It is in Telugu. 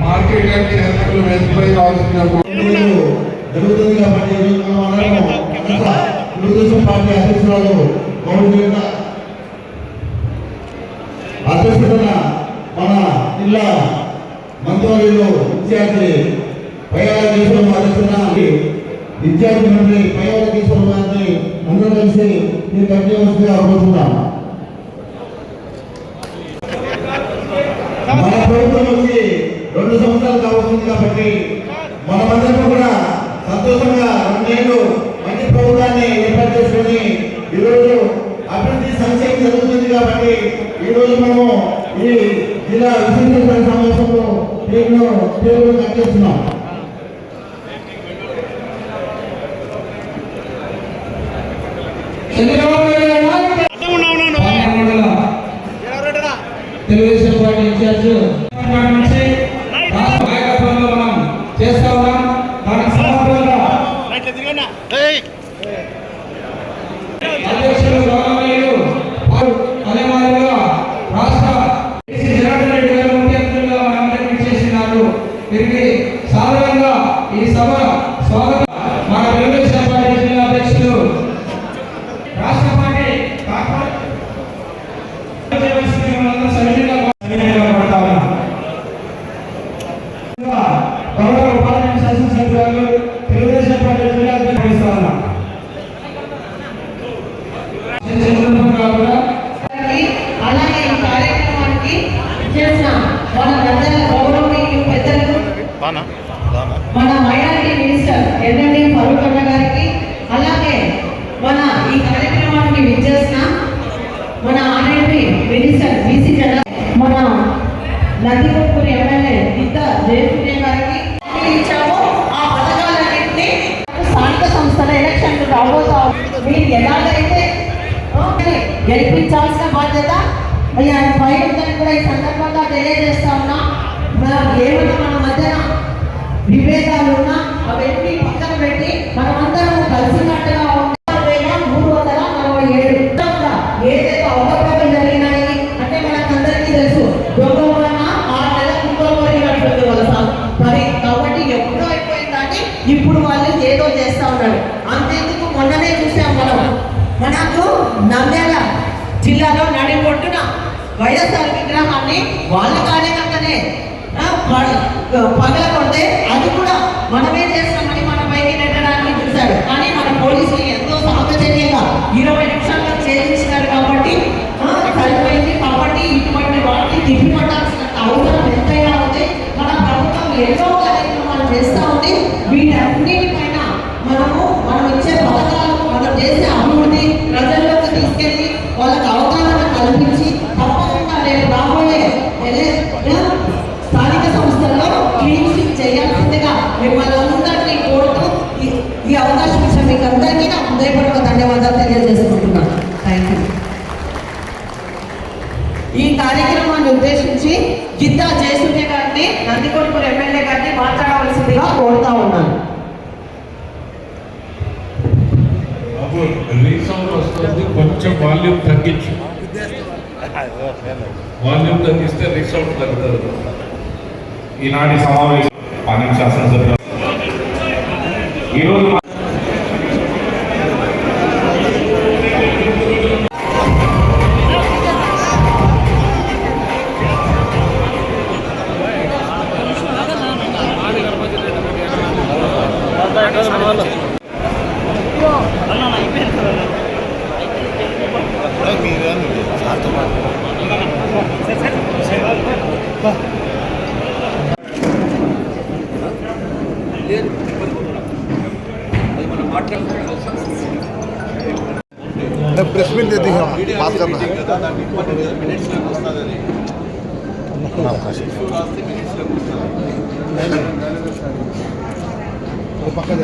మార్కెట్ చైర్మన్లు వేదికపై రావాల్సిందిగా జరుగుతుంది కాబట్టి తెలుగుదేశం పార్టీ అధ్యక్షురాలు అధ్యక్షుడున్న మన జిల్లా మంత్రివర్యులు ఇన్ఛార్జి పయ్యాల కేశవ అధ్యక్షున ఇన్ఛార్జి మంత్రి పయ్యాల కేశవ గారిని అందరూ కలిసి ఈ కార్యక్రమంగా కోరుతున్నాం. మన ప్రభుత్వం వచ్చి 2 సంవత్సరాలు కావస్తుంది కాబట్టి మనమందరం కూడా సంతోషంగా 2 ఏళ్ళు మంచి ప్రభుత్వాన్ని ఏర్పాటు చేసుకుని ఈరోజు అభివృద్ధి సంక్షేమం జరుగుతుంది కాబట్టి ఈరోజు మనము ఈ జిల్లా విశేష సమావేశంలో తీవ్రంగా కట్టేస్తున్నాం. తెలుగుదేశం పార్టీ ఇన్ఛార్జ్ నాయకత్వంలో మనం చేస్తా ఉన్నాం. దానికి సమర్థంగా అధ్యక్షులు గౌరవనీయులు అదే మాదిరిగా రాష్ట్ర జగన్ రెడ్డి గారు ముఖ్య అతిథులుగా మనందరికీ చేసినారు. వీరికి సాధారణంగా ఈ సభ స్వాగతం. మన తెలుగుదేశం పార్టీ జిల్లా అధ్యక్షులు రాష్ట్ర పార్టీ తెలుగుదేశం పార్టీ జిల్లా అలాగే ఈ కార్యక్రమానికి చేసిన మన ప్రజల గౌరవనీయులు పెద్దలకు మన మైనారిటీ మినిస్టర్ ఎన్ఎండి ఫరూక్ అన్న గారికి, అలాగే మన ఈ కార్యక్రమానికి విచ్చేసిన మన ఆర్ఎంపీ మినిస్టర్ బీసీ జన మన నందికొట్కూరు ఎమ్మెల్యే గిత్త జయసూర్య గారికి ఇచ్చాము. ఆ పథకాలన్నింటినీ స్థానిక సంస్థల ఎలక్షన్లు రాబోతా మీరు ఎలాగైతే గెలిపించాల్సిన బాధ్యత పై ఉందని కూడా ఈ సందర్భంగా తెలియజేస్తా ఉన్నా. ఏమైనా మన మధ్యన విభేదాలు ఉన్నా అవన్నీ పక్కన పెట్టి మనమందరం కలిసినట్టుగా 347 ఏదైతే అవకతవకలు జరిగినాయి అంటే మనకందరికీ తెలుసు. దొంగ వలన 6 నెలల ముందు పోయినట్టుంది వాళ్ళ మరి కాబట్టి ఎప్పుడో అయిపోయిందని ఇప్పుడు వాళ్ళు ఏదో చేస్తా ఉన్నారు. అంతేందుకు మొన్ననే చూసాం మనకు నంద్యాల జిల్లాలో నడిపొట్టున వైఎస్ఆర్ విగ్రహాన్ని వాళ్ళ కార్యకర్తనే పగలకొడితే అది కూడా మనమే చేస్తామని మన పైకి నెట్టడానికి చూశాడు. కానీ మన పోలీసులు ఎంతో సాహచర్యంగా 20 నిమిషాల్లో ఛేదించినారు కాబట్టి సరిపోయింది. కాబట్టి ఇటువంటి వాటిని తిప్పిపట్టాల్సిన అవసరం ఎంతైనా ఉంది. మన ప్రభుత్వం ఎన్నో కార్యక్రమాలు చేస్తూ ఉంది. వీటన్నిటిపైన మనం ఇచ్చే పథకాలు, మనం చేసే అభివృద్ధి ప్రజల్లోకి తీసుకెళ్ళి వాళ్ళకి అవగాహన కల్పించి తప్పకుండా రేపు రాబోయే స్థానిక సంస్థల్లో క్లీనింగ్ చేయాల్సిందిగా మిమ్మల్ని అందరినీ కోరుతూ ఈ అవకాశం ఇచ్చిన మీకు అందరికీ నా హృదయపూర్వక ధన్యవాదాలు తెలియజేసుకుంటున్నాను. Thank you. ఈ కార్యక్రమాన్ని ఉద్దేశించి గిత్తా జయసూర్య గారిని నందికొట్కూరు ఎమ్మెల్యే గారిని మాట్లాడవలసిందిగా కోరుతా ఉన్నాను. రీసౌండ్ వస్తుంది, కొంచెం వాల్యూమ్ తగ్గించు. వాల్యూమ్ తగ్గిస్తే రీసౌండ్ తగ్గుతుంది. ఈనాటి సమావేశం పాలన శాసనసభ్యులు ఈరోజు प्रेस मीट देती है बात करना है पक्का